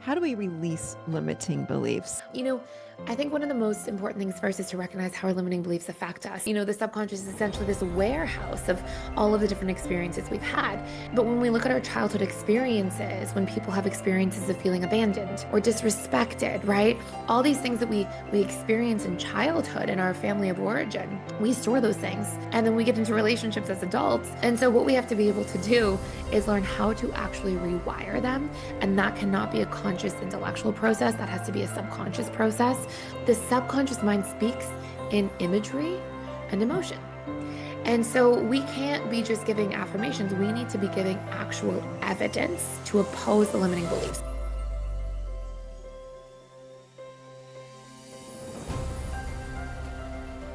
How do we release limiting beliefs? I think one of the most important things first is to recognize how our limiting beliefs affect us. The subconscious is essentially this warehouse of all of the different experiences we've had. But when we look at our childhood experiences, when people have experiences of feeling abandoned or disrespected, right? All these things that we experience in childhood in our family of origin, we store those things. And then we get into relationships as adults. And so what we have to be able to do is learn how to actually rewire them. And that cannot be a conscious intellectual process. That has to be a subconscious process. The subconscious mind speaks in imagery and emotion. And so we can't be just giving affirmations. We need to be giving actual evidence to oppose the limiting beliefs.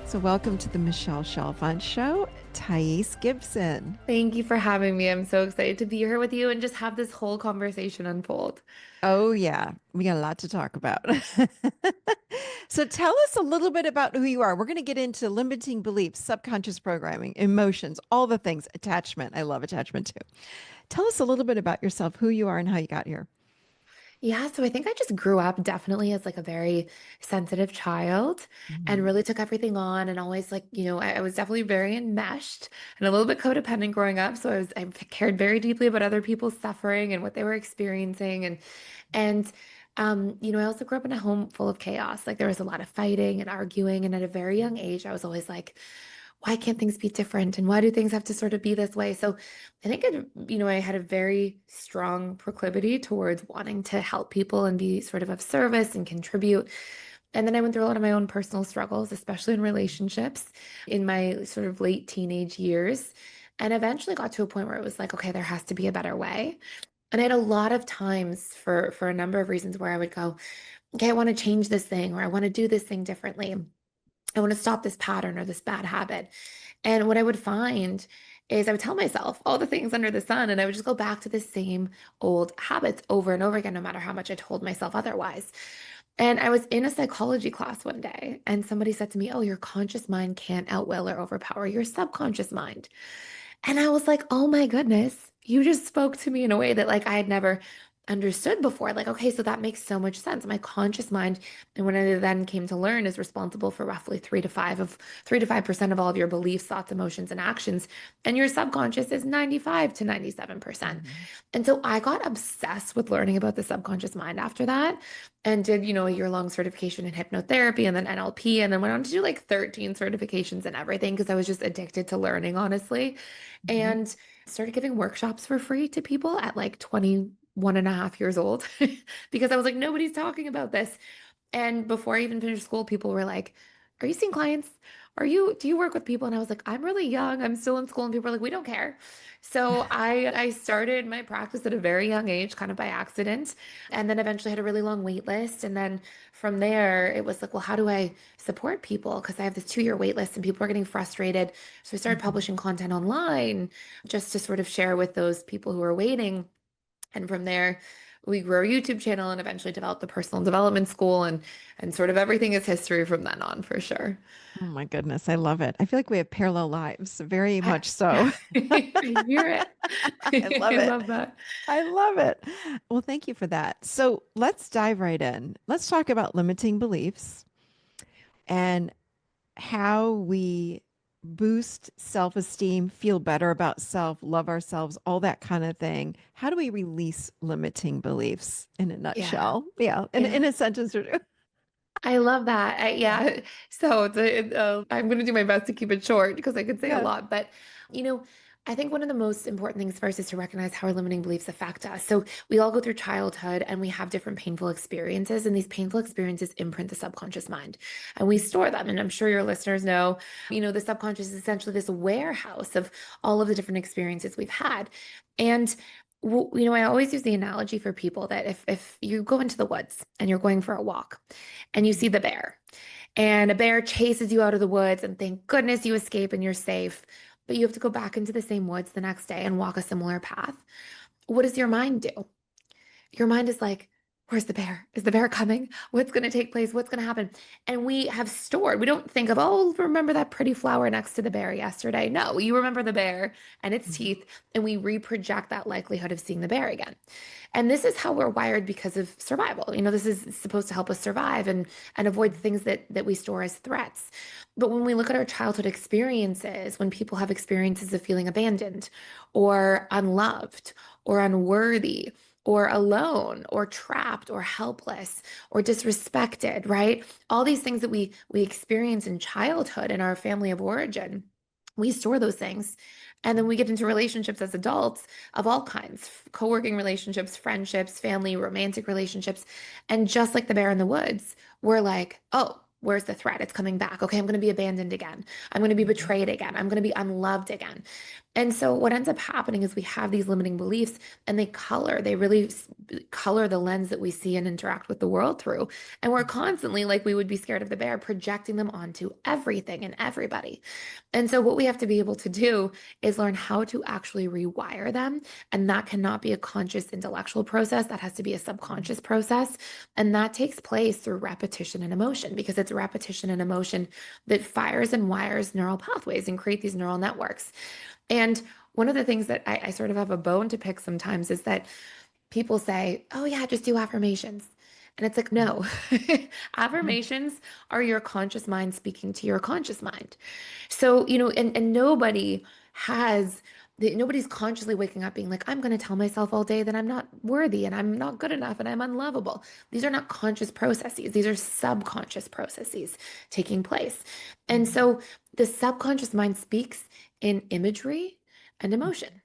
So, welcome to the Michelle Chalfant Show, Thais Gibson. Thank you for having me. I'm so excited to be here with you and just have this whole conversation unfold. Oh, yeah, we got a lot to talk about. So, tell us a little bit about who you are. We're going to get into limiting beliefs, subconscious programming, emotions, all the things, attachment. I love attachment too. Tell us a little bit about yourself, who you are, and how you got here. Yeah, so I think I just grew up definitely as like a very sensitive child and Mhm. really took everything on and always I was definitely very enmeshed and a little bit codependent growing up. So I cared very deeply about other people's suffering and what they were experiencing and I also grew up in a home full of chaos. Like there was a lot of fighting and arguing and at a very young age I was always like why can't things be different and why do things have to sort of be this way? So I think I had a very strong proclivity towards wanting to help people and be sort of service and contribute. And then I went through a lot of my own personal struggles, especially in relationships in my sort of late teenage years. And eventually got to a point where it was like, okay, there has to be a better way. And I had a lot of times for a number of reasons where I would go, okay, I want to change this thing or I want to do this thing differently. I want to stop this pattern or this bad habit. And what I would find is I would tell myself all the things under the sun, and I would just go back to the same old habits over and over again, no matter how much I told myself otherwise. And I was in a psychology class one day, and somebody said to me, oh, your conscious mind can't outwill or overpower your subconscious mind. And I was like, oh my goodness, you just spoke to me in a way that like I had never understood before. Like, okay, so that makes so much sense. My conscious mind, and when I then came to learn, is responsible for roughly 3 to 5% of all of your beliefs, thoughts, emotions, and actions. And your subconscious is 95 to 97%. Mhm. And so I got obsessed with learning about the subconscious mind after that and did, a year-long certification in hypnotherapy and then NLP and then went on to do like 13 certifications and everything because I was just addicted to learning, honestly. Mhm. And started giving workshops for free to people at like 21 and a half years old because I was like, nobody's talking about this. And before I even finished school, people were like, are you seeing clients? Do you work with people? And I was like, I'm really young. I'm still in school. And people were like, we don't care. So I started my practice at a very young age, kind of by accident. And then eventually had a really long wait list. And then from there, it was like, well, how do I support people? Because I have this 2-year wait list and people are getting frustrated. So I started Mhm. publishing content online just to sort of share with those people who are waiting. And from there, we grew our YouTube channel and eventually developed the personal development school and sort of everything is history from then on for sure. Oh my goodness, I love it. I feel like we have parallel lives, very I, much so. I hear it. I love I it. love that. I love it. Well, thank you for that. So let's dive right in. Let's talk about limiting beliefs and how we boost self-esteem, feel better about self, love ourselves, all that kind of thing. How do we release limiting beliefs in a Yeah. nutshell? Yeah, in Yeah. a sentence or two. I love that. Yeah. Yeah. So I'm going to do my best to keep it short because I could say a Yeah. lot. But, you know, I think one of the most important things first is to recognize how our limiting beliefs affect us. So we all go through childhood and we have different painful experiences, and these painful experiences imprint the subconscious mind and we store them. And I'm sure your listeners know, the subconscious is essentially this warehouse of all of the different experiences we've had. And I always use the analogy for people that if you go into the woods and you're going for a walk and you see the bear. And a bear chases you out of the woods, and thank goodness you escape and you're safe. But you have to go back into the same woods the next day and walk a similar path. What does your mind do? Your mind is like, where's the bear? Is the bear coming? What's going to take place? What's going to happen? And we have stored, we don't think of, oh, remember that pretty flower next to the bear yesterday. No, you remember the bear and its Mhm. teeth, and we reproject that likelihood of seeing the bear again. And this is how we're wired because of survival. This is supposed to help us survive and avoid things that we store as threats. But when we look at our childhood experiences, when people have experiences of feeling abandoned or unloved or unworthy or alone or trapped or helpless or disrespected, right? All these things that we experience in childhood in our family of origin, we store those things. And then we get into relationships as adults of all kinds, co-working relationships, friendships, family, romantic relationships. And just like the bear in the woods, we're like, oh, where's the threat? It's coming back. Okay, I'm going to be abandoned again. I'm going to be Mhm. betrayed again. I'm going to be unloved again. And so what ends up happening is we have these limiting beliefs and they really color the lens that we see and interact with the world through. And we're constantly, like we would be scared of the bear, projecting them onto everything and everybody. And so what we have to be able to do is learn how to actually rewire them. And that cannot be a conscious intellectual process. That has to be a subconscious process. And that takes place through repetition and emotion because it's repetition and emotion that fires and wires neural pathways and create these neural networks. And one of the things that I sort of have a bone to pick sometimes is that people say, oh, yeah, just do affirmations. And it's like, no, Mhm. affirmations are your conscious mind speaking to your conscious mind. So, and nobody's consciously waking up being like, I'm going to tell myself all day that I'm not worthy and I'm not good enough and I'm unlovable. These are not conscious processes. These are subconscious processes taking place. And Mhm. so the subconscious mind speaks in imagery and emotion.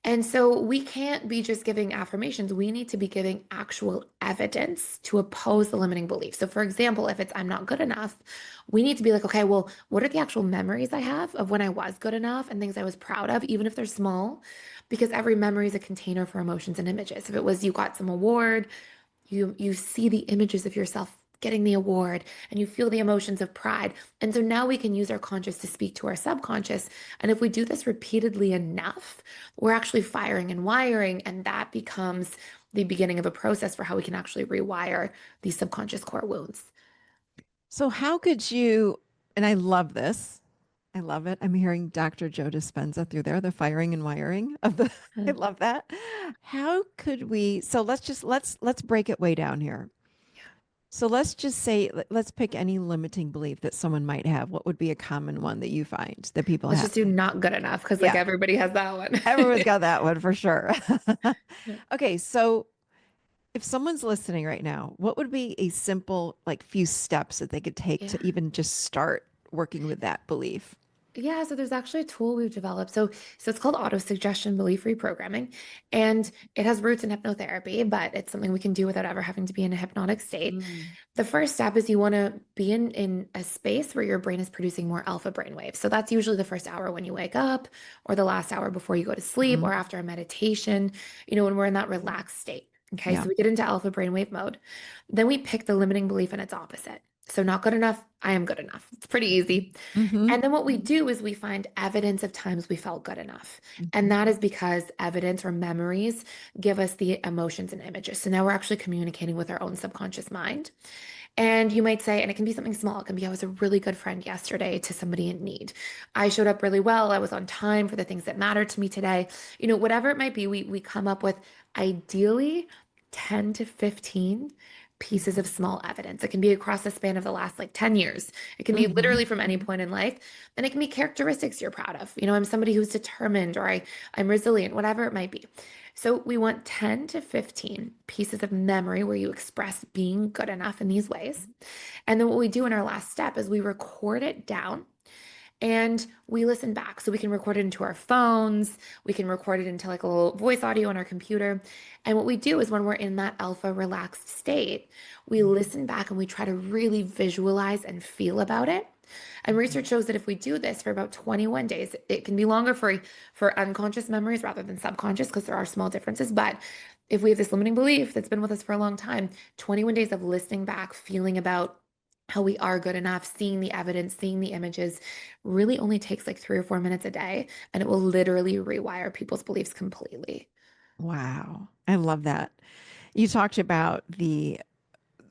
And so we can't be just giving affirmations. We need to be giving actual evidence to oppose the limiting belief. So, for example, if it's I'm not good enough, we need to be like, okay, well, what are the actual memories I have of when I was good enough and things I was proud of, even if they're small? Because every memory is a container for emotions and images. If it was you got some award, you see the images of yourself getting the award and you feel the emotions of pride. And so now we can use our conscious to speak to our subconscious. And if we do this repeatedly enough, we're actually firing and wiring, and that becomes the beginning of a process for how we can actually rewire these subconscious core wounds. So, how could you, and I love this. I love it. I'm hearing Dr. Joe Dispenza through there, the firing and wiring of the, I Uh, love that. How could we, so let's break it way down here. So let's just say, let's pick any limiting belief that someone might have. What would be a common one that you find that people Let's have? just do not good enough because like Yeah, everybody has that one. everyone's got that one for sure. Okay, so if someone's listening right now, what would be a simple, like, few steps that they could take Yeah. to even just start working with that belief? Yeah, so there's actually a tool we've developed. So it's called auto-suggestion belief reprogramming, and it has roots in hypnotherapy, but it's something we can do without ever having to be in a hypnotic state. Mm, The first step is you want to be in a space where your brain is producing more alpha brain waves. So that's usually the first hour when you wake up, or the last hour before you go to sleep, or mm, after a meditation, when we're in that relaxed state. Okay, yeah. so we get into alpha brainwave mode. Then we pick the limiting belief and its opposite. So not good enough, I am good enough. It's pretty easy. Mm-hmm. And then what we do is we find evidence of times we felt good enough. And Hmm. that is because evidence or memories give us the emotions and images. So now we're actually communicating with our own subconscious mind. And you might say, and it can be something small. It can be, I was a really good friend yesterday to somebody in need. I showed up really well. I was on time for the things that mattered to me today. Whatever it might be, we come up with ideally 10 to 15 pieces of small evidence. It can be across the span of the last like 10 years. It can be Hmm. literally from any point in life. And it can be characteristics you're proud of. I'm somebody who's determined or I'm resilient, whatever it might be. So we want 10 to 15 pieces of memory where you express being good enough in these ways. And then what we do in our last step is we record it down and we listen back. So we can record it into our phones, we can record it into like a little voice audio on our computer. And what we do is when we're in that alpha relaxed state, we listen back and we try to really visualize and feel about it. And research shows that if we do this for about 21 days, it can be longer for unconscious memories rather than subconscious because there are small differences. But if we have this limiting belief that's been with us for a long time, 21 days of listening back, feeling about how we are good enough, seeing the evidence, seeing the images, really only takes like 3 or 4 minutes a day, and it will literally rewire people's beliefs completely. Wow. I love that. You talked about the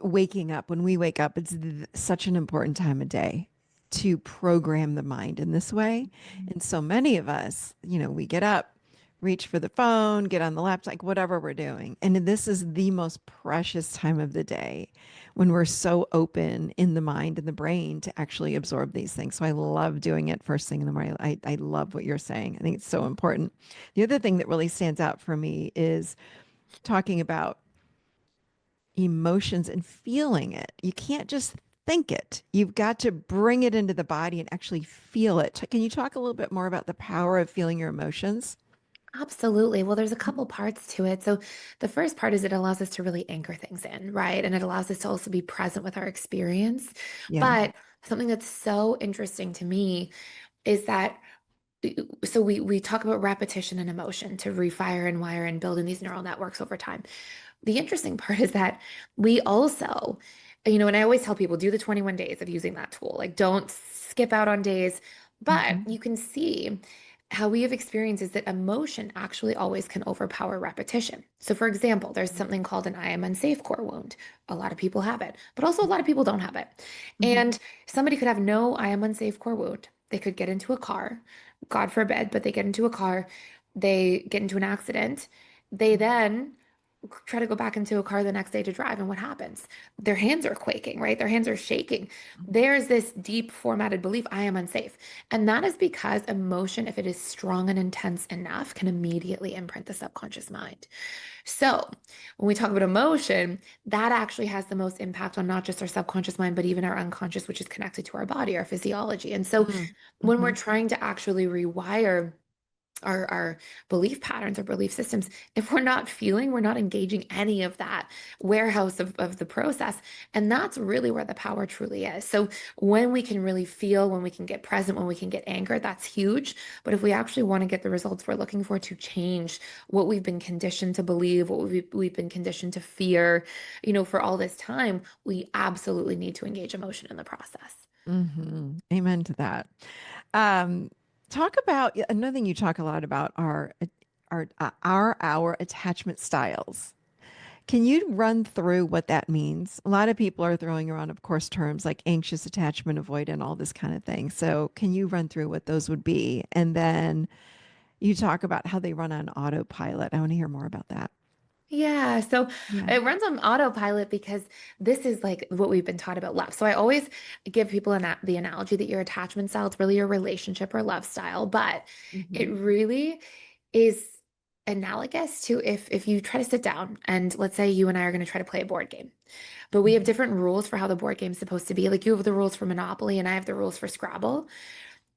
waking up. When we wake up, it's such an important time of day to program the mind in this way. And so many of us, we get up, reach for the phone, get on the laptop, like whatever we're doing. And this is the most precious time of the day when we're so open in the mind and the brain to actually absorb these things. So I love doing it first thing in the morning. I love what you're saying. I think it's so important. The other thing that really stands out for me is talking about emotions and feeling it. You can't just think it. You've got to bring it into the body and actually feel it. Can you talk a little bit more about the power of feeling your emotions? Absolutely. Well, there's a couple parts to it. So, the first part is it allows us to really anchor things in, right? And it allows us to also be present with our experience. Yeah. But something that's so interesting to me is that so we talk about repetition and emotion to refire and wire and building these neural networks over time. The interesting part is that we also, and I always tell people do the 21 days of using that tool. Like don't skip out on days, but Hmm. you can see how we have experienced is that emotion actually always can overpower repetition. So, for example, there's something called an I am unsafe core wound. A lot of people have it, but also a lot of people don't have it. Hmm. And somebody could have no I am unsafe core wound. They could get into a car, God forbid, but they get into a car, they get into an accident. They then try to go back into a car the next day to drive. And what happens? Their hands are quaking, right? Their hands are shaking. There's this deep formatted belief, I am unsafe. And that is because emotion, if it is strong and intense enough, can immediately imprint the subconscious mind. So when we talk about emotion, that actually has the most impact on not just our subconscious mind, but even our unconscious, which is connected to our body, our physiology. And so when we're Hmm. trying to actually rewire our belief patterns or belief systems, if we're not feeling, we're not engaging any of that warehouse of the process. And that's really where the power truly is. So when we can really feel, when we can get present, when we can get anchored, that's huge. But if we actually want to get the results we're looking for to change what we've been conditioned to believe, what we've been conditioned to fear, for all this time, we absolutely need to engage emotion in the process. Hmm. Amen to that. Um, Talk about another thing you talk a lot about are our attachment styles. Can you run through what that means? A lot of people are throwing around, of course, terms like anxious attachment avoidant, all this kind of thing. So, can you run through what those would be? And then you talk about how they run on autopilot. I want to hear more about that. Yeah, so Yeah. it runs on autopilot because this is like what we've been taught about love. So I always give people the analogy that your attachment style is really your relationship or love style, but it Hmm. really is analogous to if you try to sit down and let's say you and I are going to try to play a board game, but we have Hmm. different rules for how the board game is supposed to be. Like you have the rules for Monopoly and I have the rules for Scrabble.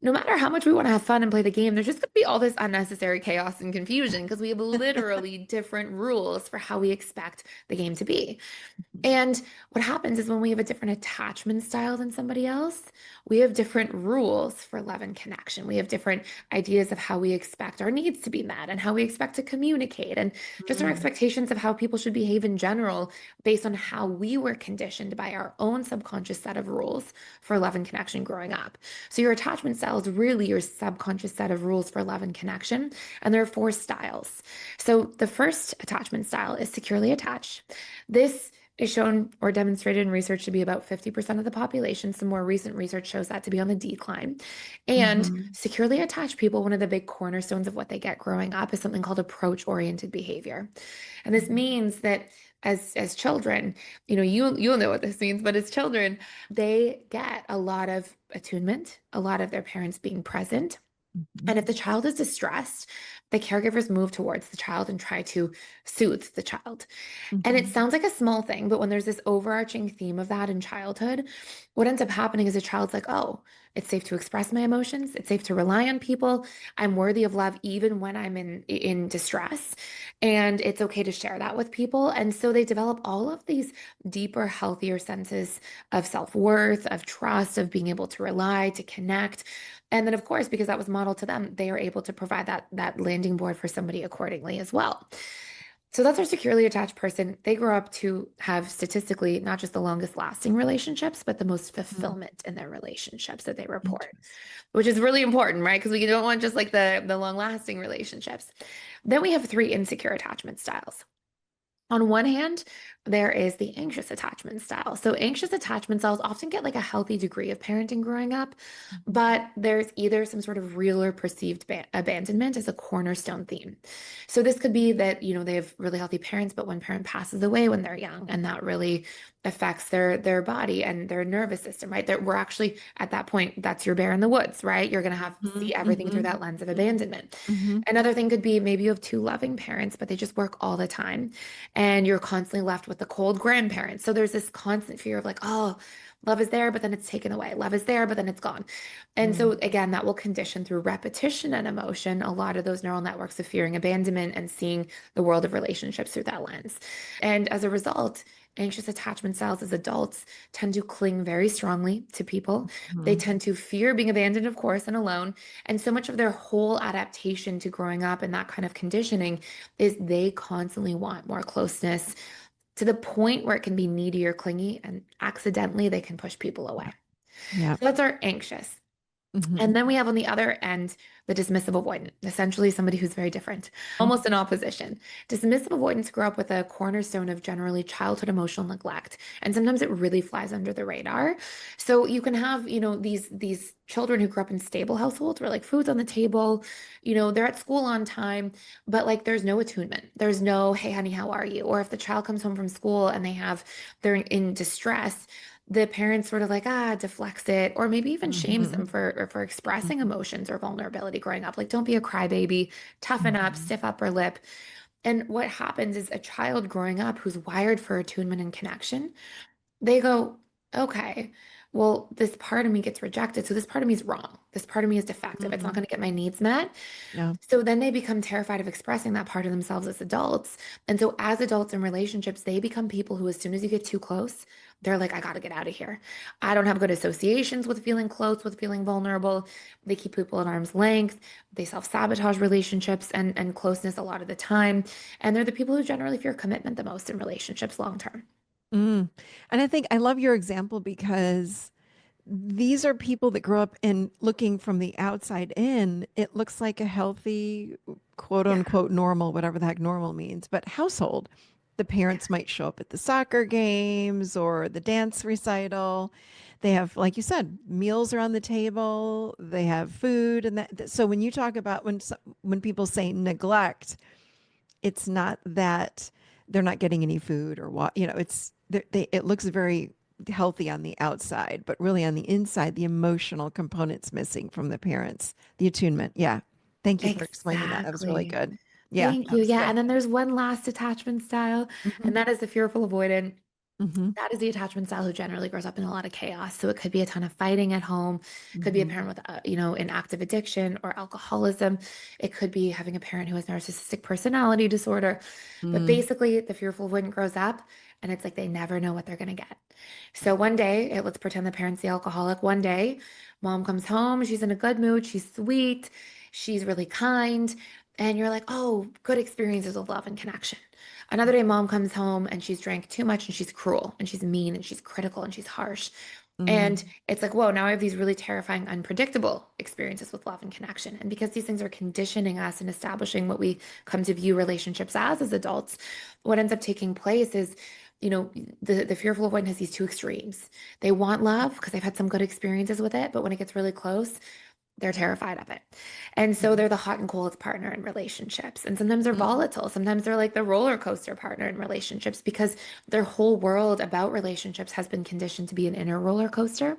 No matter how much we want to have fun and play the game, there's just going to be all this unnecessary chaos and confusion because we have literally different rules for how we expect the game to be. And what happens is when we have a different attachment style than somebody else, we have different rules for love and connection. We have different ideas of how we expect our needs to be met and how we expect to communicate and just our Hmm. expectations of how people should behave in general based on how we were conditioned by our own subconscious set of rules for love and connection growing up. So your attachment style is really your subconscious set of rules for love and connection. And there are four styles. So the first attachment style is securely attached. This is shown or demonstrated in research to be about 50% of the population. Some more recent research shows that to be on the decline. And Hmm. securely attached people, one of the big cornerstones of what they get growing up is something called approach-oriented behavior. And this Hmm. means that as children, you'll know what this means, but as children, they get a lot of attunement, a lot of their parents being present. And if the child is distressed, the caregivers move towards the child and try to soothe the child. And it Hmm. sounds like a small thing, but when there's this overarching theme of that in childhood, what ends up happening is a child's like, oh, it's safe to express my emotions. It's safe to rely on people. I'm worthy of love even when I'm in distress. And it's okay to share that with people. And so they develop all of these deeper, healthier senses of self-worth, of trust, of being able to rely, to connect. And then of course, because that was modeled to them, they are able to provide that landing board for somebody accordingly as well. So that's our securely attached person. They grow up to have statistically not just the longest lasting relationships, but the most Hmm. fulfillment in their relationships that they report, Interesting. which is really important, right? Because we don't want just like the long lasting relationships. Then we have three insecure attachment styles. On one hand, there is the anxious attachment style. So, anxious attachment styles often get like a healthy degree of parenting growing up, but there's either some sort of real or perceived abandonment as a cornerstone theme. So, this could be that, they have really healthy parents, but one parent passes away when they're young, and that really affects their body and their nervous system, right? That we're actually at that point, that's your bear in the woods, right? You're going to have Mhm, see everything through mhm, that lens of abandonment. mhm, Another thing could be maybe you have two loving parents, but they just work all the time and you're constantly left with the cold grandparents. So there's this constant fear of like, oh, love is there, but then it's taken away. Love is there, but then it's gone. And so mhm, again, that will condition through repetition and emotion a lot of those neural networks of fearing abandonment and seeing the world of relationships through that lens. And as a result, anxious attachment styles as adults tend to cling very strongly to people. They mhm. tend to fear being abandoned, of course, and alone. And so much of their whole adaptation to growing up and that kind of conditioning is they constantly want more closeness to the point where it can be needy or clingy, and accidentally they can push people Yeah. away. Yeah. So that's our anxious. Mhm, And then we have on the other end the dismissive avoidant, essentially somebody who's very different, almost in opposition. Dismissive avoidants grow up with a cornerstone of generally childhood emotional neglect, and sometimes it really flies under the radar. So you can have, these children who grew up in stable households where like food's on the table, they're at school on time, but like there's no attunement. There's no, hey honey, how are you? Or if the child comes home from school and they're in distress, the parents sort of like deflects it or maybe even shames them mhm, for expressing mhm, emotions or vulnerability growing up, like don't be a crybaby, toughen up, mhm, stiff upper lip. And what happens is a child growing up who's wired for attunement and connection, they go, okay, well, this part of me gets rejected, so this part of me is wrong, this part of me is defective, it's not mhm. going to get my needs met. Yeah. So then they become terrified of expressing that part of themselves as adults. And so as adults in relationships, they become people who, as soon as you get too close, they're like, I got to get out of here. I don't have good associations with feeling close, with feeling vulnerable. They keep people at arm's length. They self-sabotage relationships and closeness a lot of the time. And they're the people who generally fear commitment the most in relationships long term. Mm. And I think I love your example because these are people that grow up in looking from the outside in. It looks like a healthy, quote Yeah. unquote, normal, whatever the heck normal means, but household. The Yeah. parents might show up at the soccer games or the dance recital. They have, like you said, meals are on the table. They have food, and so when you talk about when people say neglect, it's not that they're not getting any food or what, it's it looks very healthy on the outside, but really on the inside, the emotional component's missing from the parents, the attunement. Yeah. Thank you for explaining that. That was really Exactly. good. Yeah, Thank that you. was Yeah. good. And then there's one last attachment style, Hmm. and that is the fearful avoidant. Hmm. That is the attachment style who generally grows up in a lot of chaos. So it could be a ton of fighting at home, could be a Hmm. parent with, an active addiction or alcoholism. It could be having a parent who has narcissistic personality disorder. But Mm. basically, the fearful avoidant grows up and it's like they never know what they're going to get. So one day, let's pretend the parent's the alcoholic. One day, mom comes home, she's in a good mood, she's sweet, she's really kind. And you're like, oh, good experiences of love and connection. Another day, mom comes home and she's drank too much and she's cruel and she's mean and she's critical and she's harsh. And Mm. it's like, whoa, now I have these really terrifying, unpredictable experiences with love and connection. And because these things are conditioning us and establishing what we come to view relationships as adults, what ends up taking place is, the fearful avoidant has these two extremes. They want love because they've had some good experiences with it, but when it gets really close, they're terrified of it. And so they're the hot and cold partner in relationships. And sometimes they're Mm. volatile. Sometimes they're like the roller coaster partner in relationships because their whole world about relationships has been conditioned to be an inner roller coaster.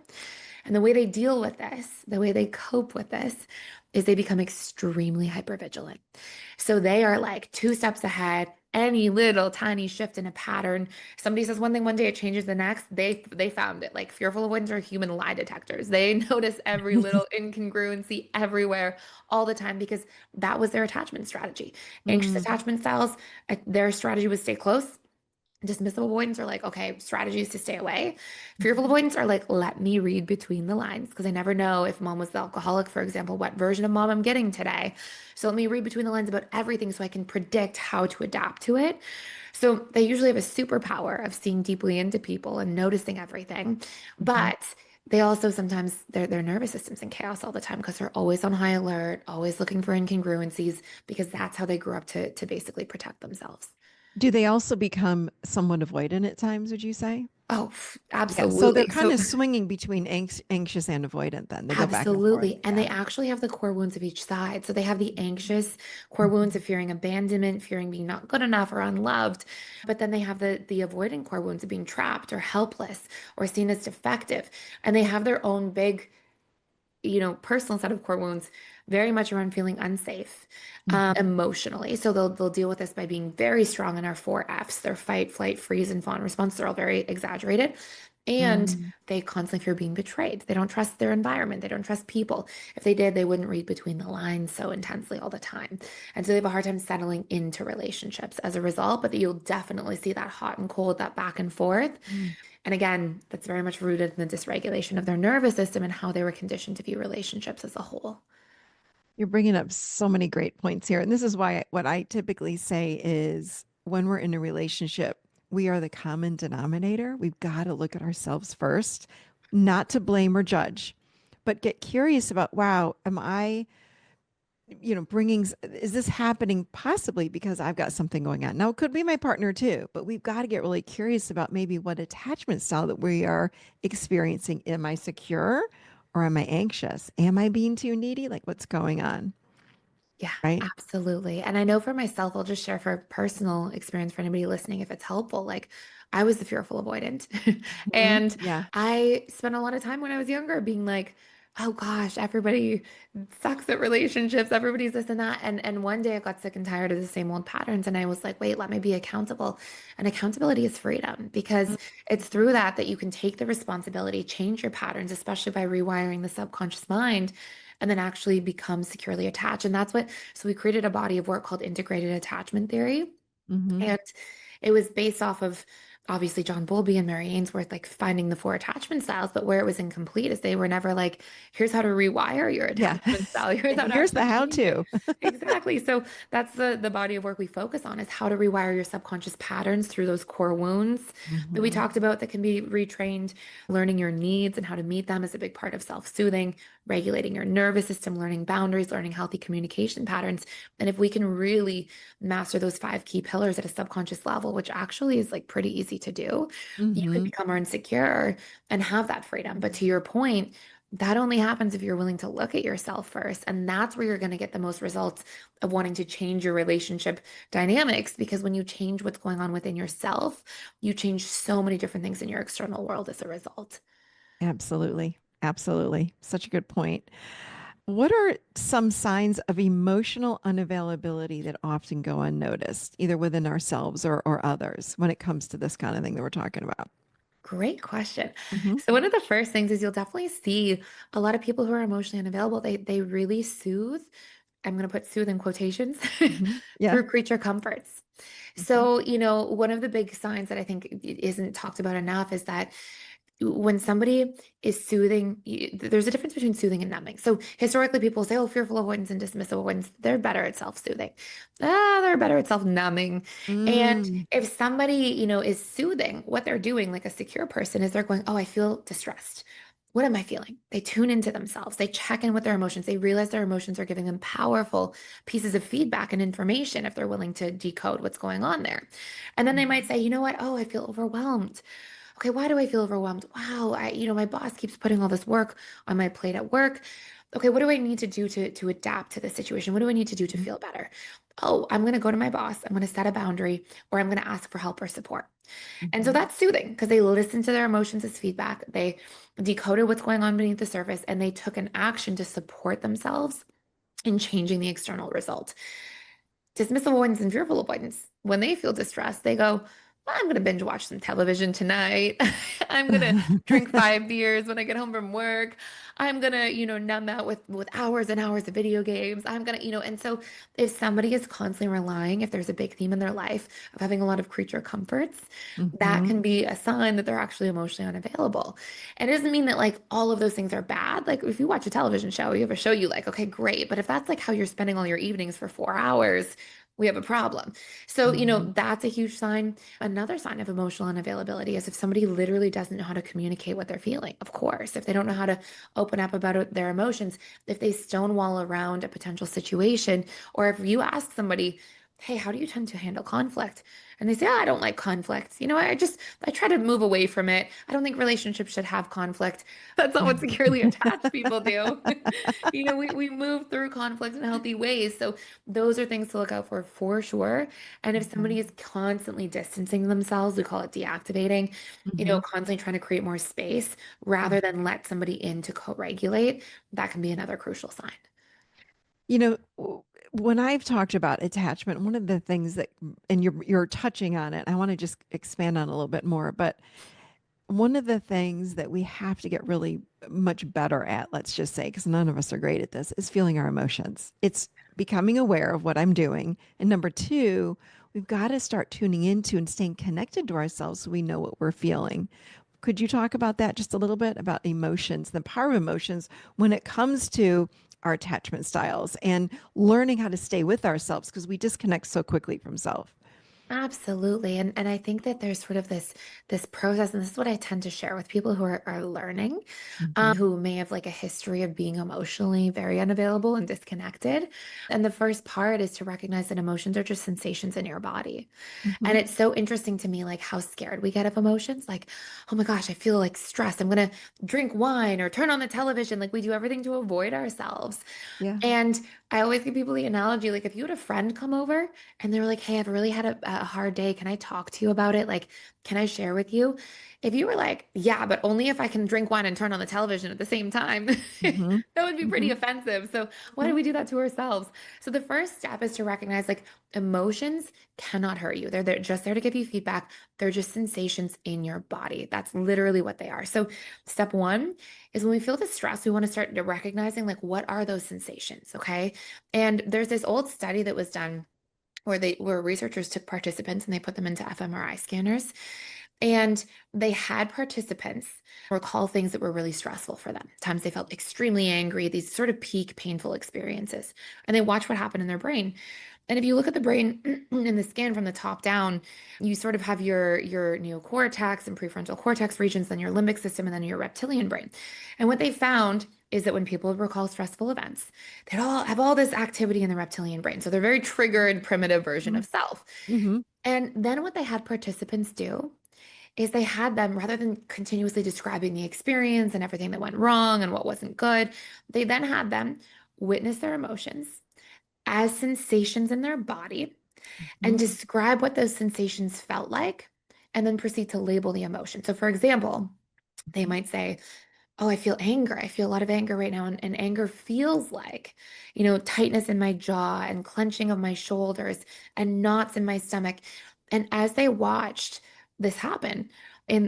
And the way they deal with this, the way they cope with this, is they become extremely hypervigilant. So they are like two steps ahead. Any little tiny shift in a pattern, somebody says one thing one day, it changes the next. They found it. Like fearful avoidants are human lie detectors. They notice every little incongruency everywhere all the time because that was their attachment strategy. Anxious Mm. attachment styles, their strategy was stay close. Dismissive avoidance are like, okay, strategies to stay away. Fearful Mhm. avoidance are like, let me read between the lines because I never know if mom was the alcoholic, for example, what version of mom I'm getting today. So let me read between the lines about everything so I can predict how to adapt to it. So they usually have a superpower of seeing deeply into people and noticing everything. Mhm. But they also sometimes their nervous system's in chaos all the time because they're always on high alert, always looking for incongruencies because that's how they grew up to basically protect themselves. Do they also become somewhat avoidant at times, would you say? Oh, Yeah. So they're absolutely. kind So of swinging between anxious and avoidant then. They go back and forth. absolutely. And they Yeah. actually have the core wounds of each side. So they have the anxious core wounds Mhm. of fearing abandonment, fearing being not good enough or unloved. But then they have the avoidant core wounds of being trapped or helpless or seen as defective. And they have their own big, personal set of core wounds, very much around feeling unsafe, Mhm. emotionally. So they'll deal with this by being very strong in our four Fs, their fight, flight, freeze, and fawn response. They're all very exaggerated. And Mm. they constantly fear being betrayed. They don't trust their environment. They don't trust people. If they did, they wouldn't read between the lines so intensely all the time. And so they have a hard time settling into relationships as a result, but you'll definitely see that hot and cold, that back and forth. Mm. And again, that's very much rooted in the dysregulation of their nervous system and how they were conditioned to view relationships as a whole. You're bringing up so many great points here. And this is why what I typically say is when we're in a relationship, we are the common denominator. We've got to look at ourselves first, not to blame or judge, but get curious about, wow, am I, bringing, is this happening possibly because I've got something going on? Now, it could be my partner too, but we've got to get really curious about maybe what attachment style that we are experiencing. Am I secure or am I anxious? Am I being too needy? Like what's going on? Yeah, Right. absolutely. And I know for myself, I'll just share for personal experience for anybody listening if it's helpful. Like I was the fearful avoidant. Mhm. And Yeah. I spent a lot of time when I was younger being like, oh gosh, everybody sucks at relationships, everybody's this and that. And one day I got sick and tired of the same old patterns. And I was like, wait, let me be accountable. And accountability is freedom because it's through that you can take the responsibility, change your patterns, especially by rewiring the subconscious mind and then actually become securely attached. And that's what, so we created a body of work called integrated attachment theory. Mm-hmm. And it was based off of obviously John Bowlby and Mary Ainsworth, like finding the four attachment styles, but where it was incomplete is they were never like, here's how to rewire your Yeah. attachment style. Here's how to Here's the actually how change it. to. Exactly. So that's the body of work we focus on is how to rewire your subconscious patterns through those core wounds that we Mm-hmm. talked about that can be retrained. Learning your needs and how to meet them is a big part of self-soothing, regulating your nervous system, learning boundaries, learning healthy communication patterns. And if we can really master those five key pillars at a subconscious level, which actually is like pretty easy to do, you can Mm-hmm. become more insecure and have that freedom. But to your point, that only happens if you're willing to look at yourself first. And that's where you're going to get the most results of wanting to change your relationship dynamics. Because when you change what's going on within yourself, you change so many different things in your external world as a result. Absolutely. Absolutely. Such a good point. What are some signs of emotional unavailability that often go unnoticed, either within ourselves or others, when it comes to this kind of thing that we're talking about? Great question. Mm-hmm. So one of the first things is you'll definitely see a lot of people who are emotionally unavailable. They really soothe. I'm going to put soothe in quotations Mm-hmm. Yeah. through creature comforts. Mm-hmm. So, one of the big signs that I think isn't talked about enough is that when somebody is soothing, there's a difference between soothing and numbing. So historically, people say, "Oh, fearful avoidance and dismissive avoidance, they're better at self-soothing. They're better at self-numbing." And Mm. if somebody, is soothing, what they're doing, like a secure person, is they're going, "Oh, I feel distressed. What am I feeling?" They tune into themselves. They check in with their emotions. They realize their emotions are giving them powerful pieces of feedback and information if they're willing to decode what's going on there. And then they might say, "You know what? Oh, I feel overwhelmed. Okay, why do I feel overwhelmed? Wow, my boss keeps putting all this work on my plate at work. Okay, what do I need to do to adapt to the situation? What do I need to do to Mm-hmm. feel better? Oh, I'm going to go to my boss. I'm going to set a boundary or I'm going to ask for help or support." And so Mm-hmm. that's soothing because they listened to their emotions as feedback. They decoded what's going on beneath the surface and they took an action to support themselves in changing the external result. Dismissive avoidance and fearful avoidance, when they feel distressed, they go, I'm going to binge watch some television tonight. I'm going to drink 5 beers when I get home from work. I'm going to, numb out with hours and hours of video games. I'm going to, and so if somebody is constantly relying, if there's a big theme in their life of having a lot of creature comforts, that Mm-hmm. can be a sign that they're actually emotionally unavailable. And it doesn't mean that like all of those things are bad. Like if you watch a television show, you have a show you like, okay, great. But if that's like how you're spending all your evenings for 4 hours, we have a problem. So, Mm-hmm. that's a huge sign. Another sign of emotional unavailability is if somebody literally doesn't know how to communicate what they're feeling. Of course, if they don't know how to open up about their emotions, if they stonewall around a potential situation, or if you ask somebody, hey, how do you tend to handle conflict? And they say, oh, I don't like conflict. I try to move away from it. I don't think relationships should have conflict. That's not what securely attached people do. We move through conflict in healthy ways. So those are things to look out for sure. And if somebody Mhm. is constantly distancing themselves, we call it deactivating, Mhm. constantly trying to create more space rather than let somebody in to co-regulate, that can be another crucial sign. You know, when I've talked about attachment, one of the things that, and you're touching on it, I want to just expand on it a little bit more, but one of the things that we have to get really much better at, let's just say, because none of us are great at this, is feeling our emotions. It's becoming aware of what I'm doing. And number two, we've got to start tuning into and staying connected to ourselves so we know what we're feeling. Could you talk about that just a little bit about emotions, the power of emotions when it comes to our attachment styles and learning how to stay with ourselves because we disconnect so quickly from self? Absolutely. And I think that there's sort of this process, and this is what I tend to share with people who are learning, Hmm. who may have like a history of being emotionally very unavailable and disconnected. And the first part is to recognize that emotions are just sensations in your body. Hmm. And it's so interesting to me, like how scared we get of emotions. Like, oh my gosh, I feel like stressed. I'm gonna drink wine or turn on the television. Like we do everything to avoid ourselves. Yeah. And I always give people the analogy, like if you had a friend come over and they were like, hey, I've really had a hard day. Can I talk to you about it? Like, can I share with you? If you were like, yeah, but only if I can drink wine and turn on the television at the same time, Hmm. that would be pretty Hmm. offensive. So why do Hmm. we do that to ourselves? So the first step is to recognize like emotions cannot hurt you. They're just there to give you feedback. They're just sensations in your body. That's literally what they are. So step one is when we feel the stress, we want to start to recognizing like what are those sensations, okay? And there's this old study that was done where researchers took participants and they put them into fMRI scanners and they had participants recall things that were really stressful for them. Times they felt extremely angry, these sort of peak painful experiences. And they watch what happened in their brain. And if you look at the brain in the scan from the top down, you sort of have your neocortex and prefrontal cortex regions, then your limbic system, and then your reptilian brain. And what they found is that when people recall stressful events, they all have all this activity in the reptilian brain. So they're very triggered, primitive version of self. Hmm. And then what they had participants do is they had them, rather than continuously describing the experience and everything that went wrong and what wasn't good, they then had them witness their emotions as sensations in their body and Hmm. describe what those sensations felt like, and then proceed to label the emotion. So, for example, they might say, oh, I feel anger. I feel a lot of anger right now. And anger feels like, tightness in my jaw and clenching of my shoulders and knots in my stomach. And as they watched this happen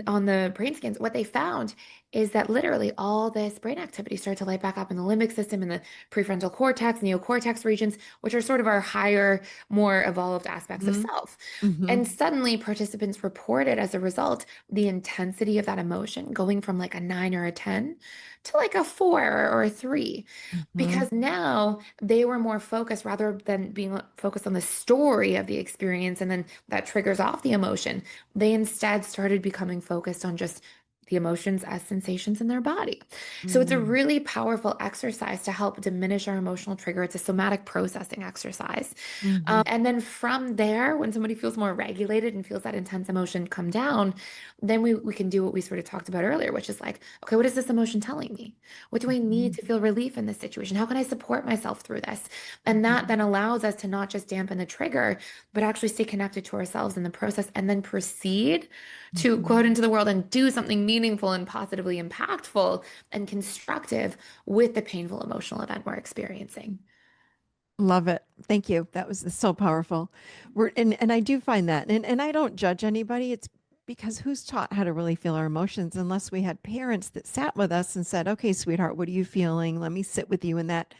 on the brain scans, what they found is that literally all this brain activity started to light back up in the limbic system and the prefrontal cortex, neocortex regions, which are sort of our higher, more evolved aspects of Hmm. self. Hmm. And suddenly participants reported as a result the intensity of that emotion going from like a 9 or a 10 to like a 4 or a 3. Hmm. Because now they were more focused rather than being focused on the story of the experience and then that triggers off the emotion. They instead started becoming focused on just the emotions as sensations in their body. So it's a Hmm. really powerful exercise to help diminish our emotional trigger. It's a somatic processing exercise. Hmm. And then from there, when somebody feels more regulated and feels that intense emotion come down, then we can do what we sort of talked about earlier, which is like, okay, what is this emotion telling me? What do I need Hmm. to feel relief in this situation? How can I support myself through this? And that Hmm. then allows us to not just dampen the trigger, but actually stay connected to ourselves in the process and then proceed to go out Hmm. into the world and do something meaningful and positively impactful and constructive with the painful emotional event we're experiencing. Love it. Thank you. That was so powerful. And I do find that. And I don't judge anybody. It's because who's taught how to really feel our emotions unless we had parents that sat with us and said, "Okay, sweetheart, what are you feeling? Let me sit with you." And that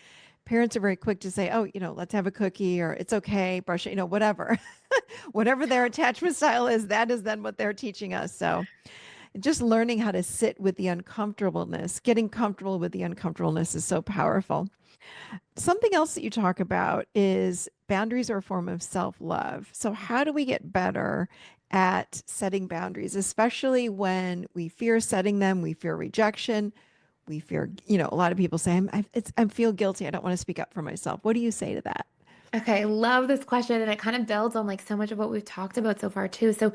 parents are very quick to say, "Oh, let's have a cookie or it's okay, brush it, whatever." Whatever their attachment style is, that is then what they're teaching us. So, just learning how to sit with the uncomfortableness, getting comfortable with the uncomfortableness is so powerful. Something else that you talk about is boundaries are a form of self love. So, how do we get better at setting boundaries, especially when we fear setting them? We fear rejection. We fear, a lot of people say, I feel guilty. I don't want to speak up for myself. What do you say to that? Okay, love this question, and it kind of builds on like so much of what we've talked about so far too. So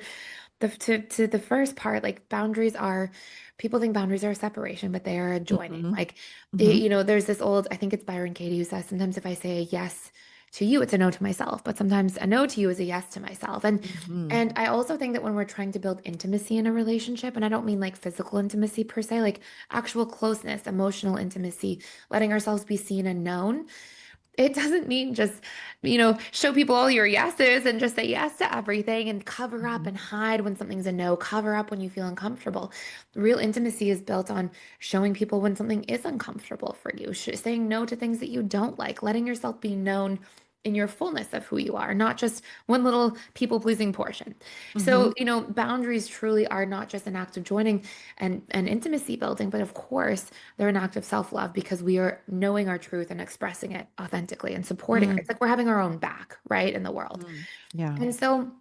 to the first part, like boundaries are, people think boundaries are a separation, but they are a joining. Hmm. Like, Hmm. there's this old, I think it's Byron Katie who says sometimes if I say a yes to you, it's a no to myself, but sometimes a no to you is a yes to myself. Hmm. And I also think that when we're trying to build intimacy in a relationship, and I don't mean like physical intimacy per se, like actual closeness, emotional intimacy, letting ourselves be seen and known. It doesn't mean just, show people all your yeses and just say yes to everything and cover up Hmm. and hide when something's a no, cover up when you feel uncomfortable. Real intimacy is built on showing people when something is uncomfortable for you, saying no to things that you don't like, letting yourself be known in your fullness of who you are, not just one little people-pleasing portion. So, Hmm. boundaries truly are not just an act of joining and intimacy building, but of course, they're an act of self-love because we are knowing our truth and expressing it authentically and supporting it. It's Hmm. like we're having our own back, right, in the world. Hmm. Yeah. And so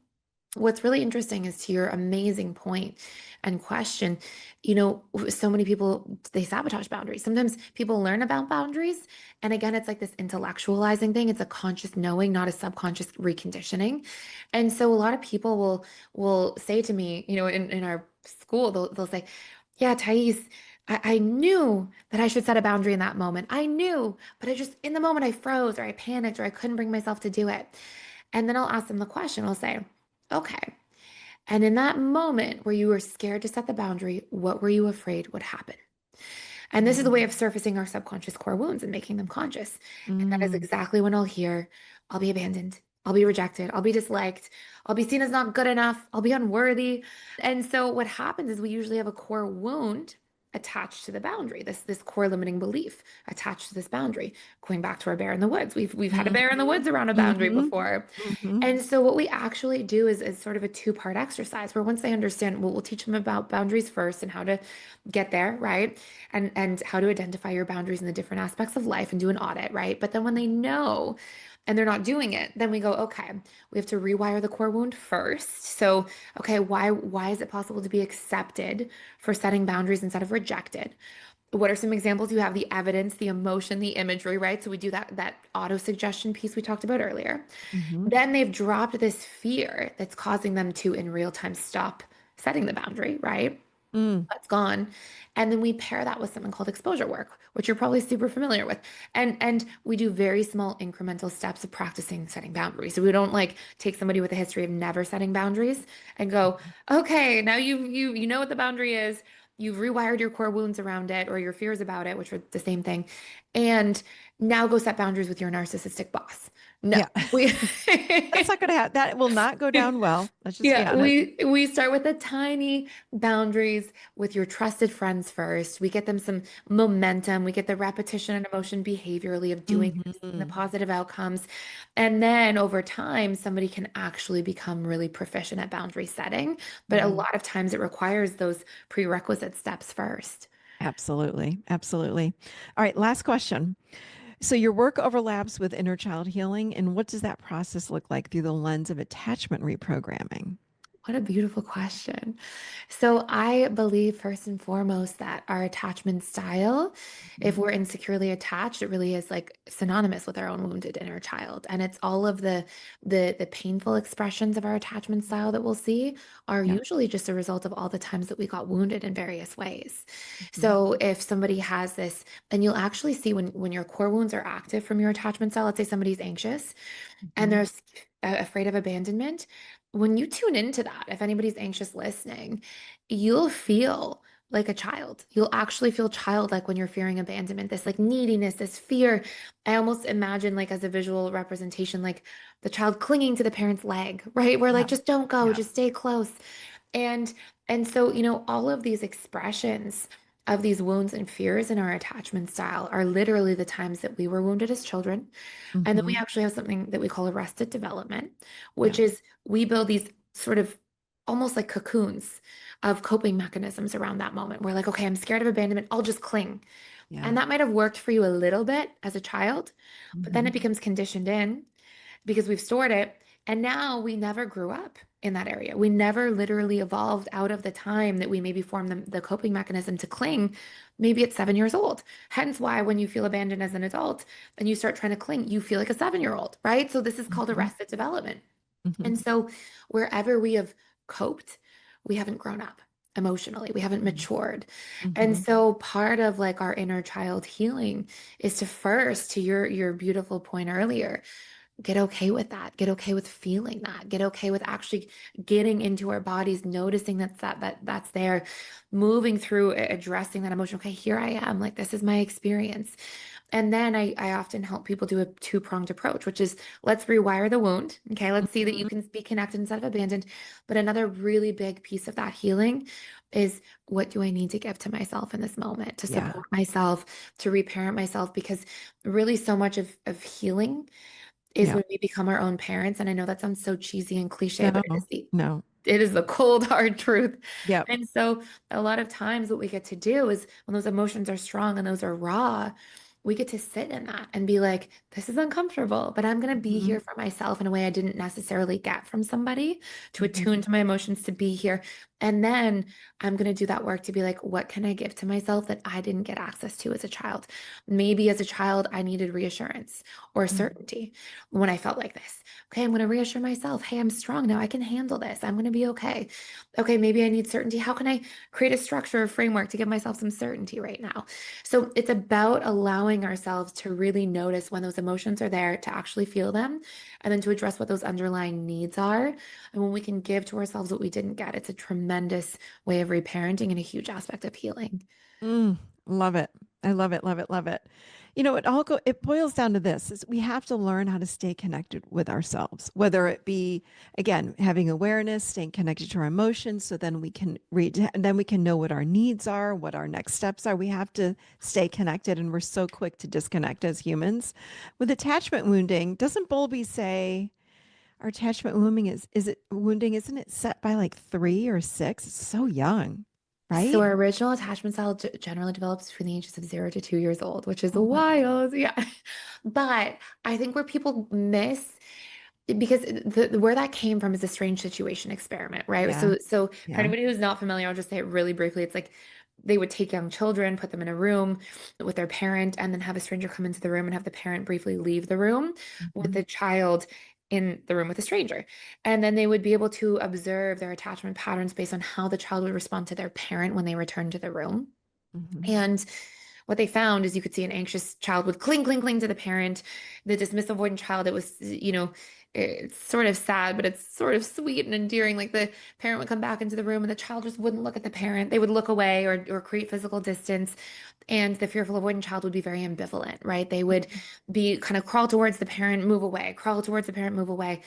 what's really interesting is to your amazing point and question, so many people, they sabotage boundaries. Sometimes people learn about boundaries. And again, it's like this intellectualizing thing. It's a conscious knowing, not a subconscious reconditioning. And so a lot of people will say to me, in our school, they'll say, yeah, Thais, I knew that I should set a boundary in that moment. I knew, but I just, in the moment, I froze or I panicked or I couldn't bring myself to do it. And then I'll ask them the question. I'll say, okay. And in that moment where you were scared to set the boundary, what were you afraid would happen? And this is the way of Mm. surfacing our subconscious core wounds and making them conscious. And that is Mm. exactly when I'll hear, I'll be abandoned. I'll be rejected. I'll be disliked. I'll be seen as not good enough. I'll be unworthy. And so what happens is we usually have a core wound attached to the boundary, this core limiting belief attached to this boundary. Going back to our bear in the woods. We've had a bear in the Mhm. woods around a boundary Mhm. before. Mhm. And so what we actually do is sort of a two-part exercise where once they understand, we'll teach them about boundaries first and how to get there, right? And how to identify your boundaries in the different aspects of life and do an audit, right? But then when they know and they're not doing it, then we go, okay, we have to rewire the core wound first. So, okay, why is it possible to be accepted for setting boundaries instead of rejected? What are some examples? You have the evidence, the emotion, the imagery, right? So we do that auto suggestion piece we talked about earlier. Mhm. Then they've dropped this fear that's causing them to in real time stop setting the boundary, right? Mm. That's gone. And then we pair that with something called exposure work, which you're probably super familiar with. And we do very small incremental steps of practicing setting boundaries. So we don't like take somebody with a history of never setting boundaries and go, okay, now you know what the boundary is. You've rewired your core wounds around it or your fears about it, which are the same thing. And now go set boundaries with your narcissistic boss. No, Yeah. we That's not gonna happen. That will not go down well. Let's just be Yeah, honest. we start with the tiny boundaries with your trusted friends first. We get them some momentum. We get the repetition and emotion behaviorally of doing it, seeing the Mhm. positive outcomes. And then over time, somebody can actually become really proficient at boundary setting. But a Mhm. lot of times it requires those prerequisite steps first. Absolutely. Absolutely. All right, last question. So your work overlaps with inner child healing, and what does that process look like through the lens of attachment reprogramming? What a beautiful question. So, I believe first and foremost that our attachment style, if Mhm. we're insecurely attached, it really is like synonymous with our own wounded inner child. And it's all of the painful expressions of our attachment style that we'll see are Yeah. usually just a result of all the times that we got wounded in various ways. Mhm. So, if somebody has this, and you'll actually see when your core wounds are active from your attachment style, let's say somebody's anxious and Mhm. they're afraid of abandonment, when you tune into that, if anybody's anxious listening, you'll feel like a child. You'll actually feel childlike when you're fearing abandonment, this like neediness, this fear. I almost imagine like as a visual representation, like the child clinging to the parent's leg, right? We're like, Yeah. just don't go, Yeah. just stay close. And and so, all of these expressions of these wounds and fears in our attachment style are literally the times that we were wounded as children. And then we Mhm. actually have something that we call arrested development, which Yeah. is we build these sort of almost like cocoons of coping mechanisms around that moment. We're like, okay, I'm scared of abandonment. I'll just cling. Yeah. And that might have worked for you a little bit as a child, but then it Mhm. becomes conditioned in because we've stored it. And now we never grew up in that area. We never literally evolved out of the time that we maybe formed the coping mechanism to cling, maybe at 7 years old. Hence why when you feel abandoned as an adult and you start trying to cling, you feel like a 7 year old, right? So this is called Mhm. arrested development. Mhm. And so wherever we have coped, we haven't grown up emotionally. We haven't Mhm. matured. And Mhm. so part of like our inner child healing is to first, to your beautiful point earlier, get okay with that. Get okay with feeling that. Get okay with actually getting into our bodies, noticing that's there, moving through addressing that emotion. Okay, here I am. Like this is my experience. And then I often help people do a two-pronged approach, which is let's rewire the wound. Okay, let's see that you Mhm. can be connected instead of abandoned. But another really big piece of that healing is what do I need to give to myself in this moment to Yeah. support myself, to reparent myself? Because really so much of healing is Yeah. when we become our own parents. And I know that sounds so cheesy and cliche, but No. No. it is the cold, hard truth. Yep. And so a lot of times what we get to do is when those emotions are strong and those are raw, we get to sit in that and be like, this is uncomfortable, but I'm going to be Mhm. here for myself in a way I didn't necessarily get from somebody to Mhm. attune to my emotions to be here. And then I'm going to do that work to be like, what can I give to myself that I didn't get access to as a child? Maybe as a child, I needed reassurance or Mhm. certainty when I felt like this. Okay, I'm going to reassure myself, hey, I'm strong now. I can handle this. I'm going to be okay. Okay, maybe I need certainty. How can I create a structure or framework to give myself some certainty right now? So it's about allowing ourselves to really notice when those emotions are there, to actually feel them, and then to address what those underlying needs are. And when we can give to ourselves what we didn't get, it's a tremendous way of reparenting and a huge aspect of healing. Mm, love it. I love it, love it, love it. It boils down to this is we have to learn how to stay connected with ourselves, whether it be again having awareness, staying connected to our emotions so then we can read and then we can know what our needs are, what our next steps are. We have to stay connected and we're so quick to disconnect as humans. With attachment wounding, doesn't Bowlby say our attachment wounding, isn't it set by like 3 or 6? It's so young, So right? our original attachment style generally develops between the ages of 0 to 2 years old, which is Oh my wild. Yeah. But I think where people miss because where that came from is a strange situation experiment, right? Yeah. So for Yeah. anybody who's not familiar, I'll just say it really briefly. It's like they would take young children, put them in a room with their parent, and then have a stranger come into the room and have the parent briefly leave the room with Mhm. the child in the room with a stranger. And then they would be able to observe their attachment patterns based on how the child would respond to their parent when they returned to the room. Mhm. And what they found is you could see an anxious child would cling, cling, cling to the parent. The dismissive avoidant child, it was, it's sort of sad, but it's sort of sweet and endearing. Like the parent would come back into the room and the child just wouldn't look at the parent. They would look away or create physical distance. And the fearful avoidant child would be very ambivalent, right? They would be kind of crawl towards the parent, move away, crawl towards the parent, move away.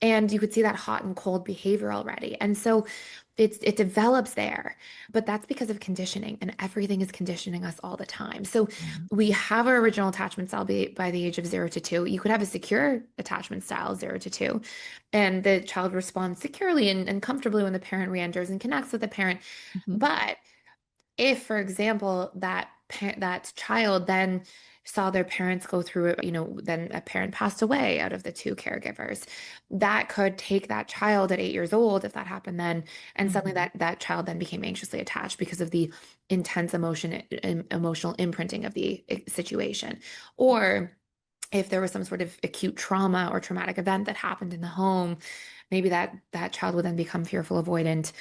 And you could see that hot and cold behavior already. And so it develops there. But that's because of conditioning, and everything is conditioning us all the time. So Yeah. we have our original attachment style by the age of 0 to 2. You could have a secure attachment style, 0 to 2, and the child responds securely and comfortably when the parent reenters and connects with the parent. Mhm. But if, for example, that child then saw their parents go through it, then a parent passed away out of the two caregivers, that could take that child at 8 years old, if that happened then, and suddenly Mhm. that child then became anxiously attached because of the intense emotional imprinting of the situation. Or if there was some sort of acute trauma or traumatic event that happened in the home, maybe that child would then become fearful avoidant.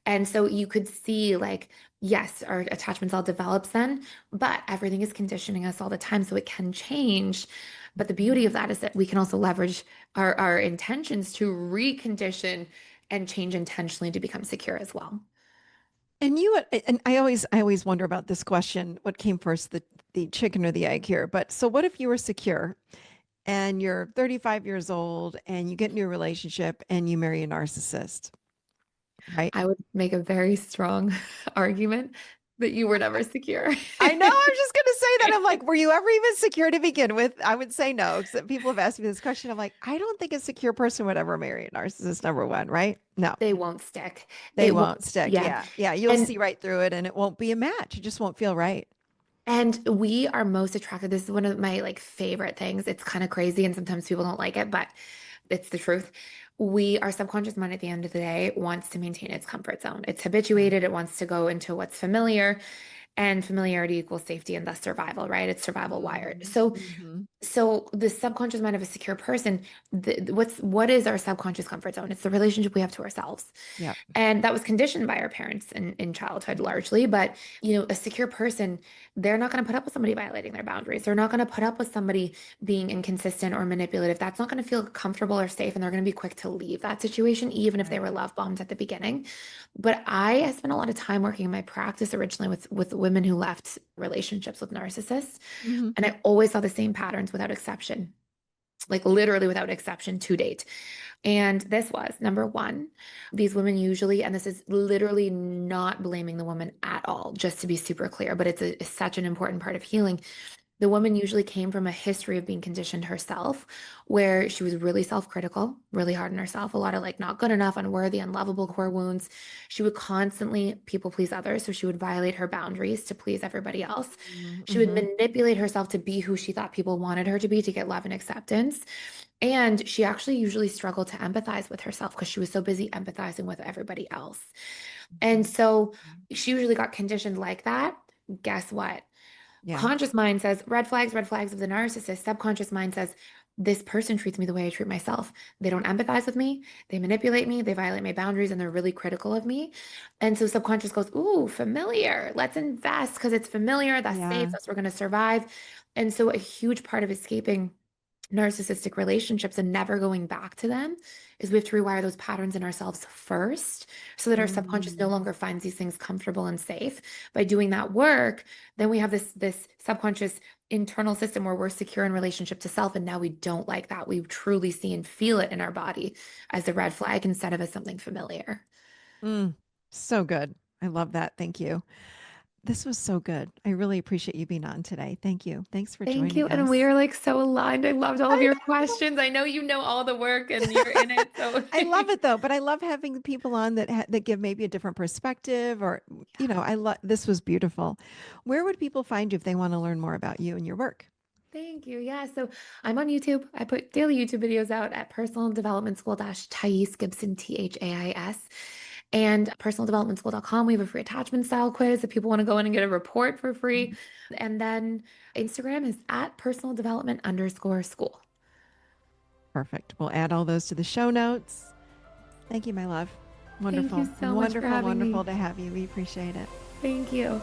And so you could see like, yes, our attachment style develops then, but everything is conditioning us all the time, so it can change. But the Mhm. beauty of that is that we can also leverage our intentions to recondition and change intentionally to become secure as well. And I always wonder about this question, what came first, the chicken or the egg here? But so what if you were secure and you're 35 years old and you get into a relationship and you marry a narcissist, right? I would make a very strong argument that you were never secure. I know I'm just going to say that. I'm like, were you ever even secure to begin with? I would say no, because people have asked me this question. I'm like, I don't think a secure person would ever marry a narcissist, number one, right? No, They won't stick. they It won't, won't stick. yeah. Yeah. Yeah. You'll see And right through it and it won't be a match. It just won't feel right. and we are most attracted. This is one of my like favorite things. It's kind of crazy and sometimes people don't like it, but it's the truth. our subconscious mind at the end of the day wants to maintain its comfort zone. It's Yeah. habituated, it wants to go into what's familiar, and familiarity equals safety and thus survival, right? It's survival wired. Mm-hmm. Mm-hmm. So the subconscious mind of a secure person, what is our subconscious comfort zone? It's the relationship we have to ourselves. Yep. And that was conditioned by our parents in childhood largely. But, a secure person, they're not going to put up with somebody violating their boundaries. They're not going to put up with somebody being inconsistent or manipulative. That's not going to feel comfortable or safe. And they're going to be quick to leave that situation, even if they Right. were love bombed at the beginning. But I spent a lot of time working in my practice originally with women who left relationships with narcissists. Mm-hmm. And I always saw the same patterns without exception, like literally without exception to date. And this was number one, these women usually, and this is literally not blaming the woman at all, just to be super clear, but it's such an important part of healing. The woman usually came from a history of being conditioned herself, where she was really self-critical, really hard on herself, a lot of like not good enough, unworthy, unlovable core wounds. She would constantly people please others, so she would violate her boundaries to please everybody else. She would Mm-hmm. manipulate herself to be who she thought people wanted her to be to get love and acceptance. And she actually usually struggled to empathize with herself because she was so busy empathizing with everybody else. And Mm-hmm. so she usually got conditioned like that. Guess what? Yeah. Conscious mind says red flags of the narcissist. Subconscious mind says, this person treats me the way I treat myself. They don't empathize with me. They manipulate me. They violate my boundaries and they're really critical of me. And so subconscious goes, ooh, familiar. Let's invest because it's familiar. That's safe. Yeah. That's we're going to survive. And so a huge part of escaping narcissistic relationships and never going back to them is we have to rewire those patterns in ourselves first so that our subconscious no Mm. longer finds these things comfortable and safe. By doing that work, then we have this subconscious internal system where we're secure in relationship to self, and now we don't like that. We truly see and feel it in our body as a red flag instead of as something familiar. Mm. So good. I love that. Thank you. This was so good. I really appreciate you being on today. Thank you. Thanks for Thank you. joining And we us. are like so aligned. I loved all of I your know. questions. I know you know all the work and you're in it. So I love it though, but I love having people on that give maybe a different perspective or I love this was beautiful. Where would people find you if they want to learn more about you and your work? thank you. Yeah. So I'm on YouTube. I put daily YouTube videos out at Personal Development School Thais Gibson, THAIS. And personaldevelopmentschool.com. We have a free attachment style quiz if people want to go in and get a report for free. And then Instagram is at personal development underscore school. Perfect. We'll add all those to the show notes. Thank you, my love. Thank you Wonderful. so much for Wonderful, having me. wonderful to have you. We appreciate it. Thank you.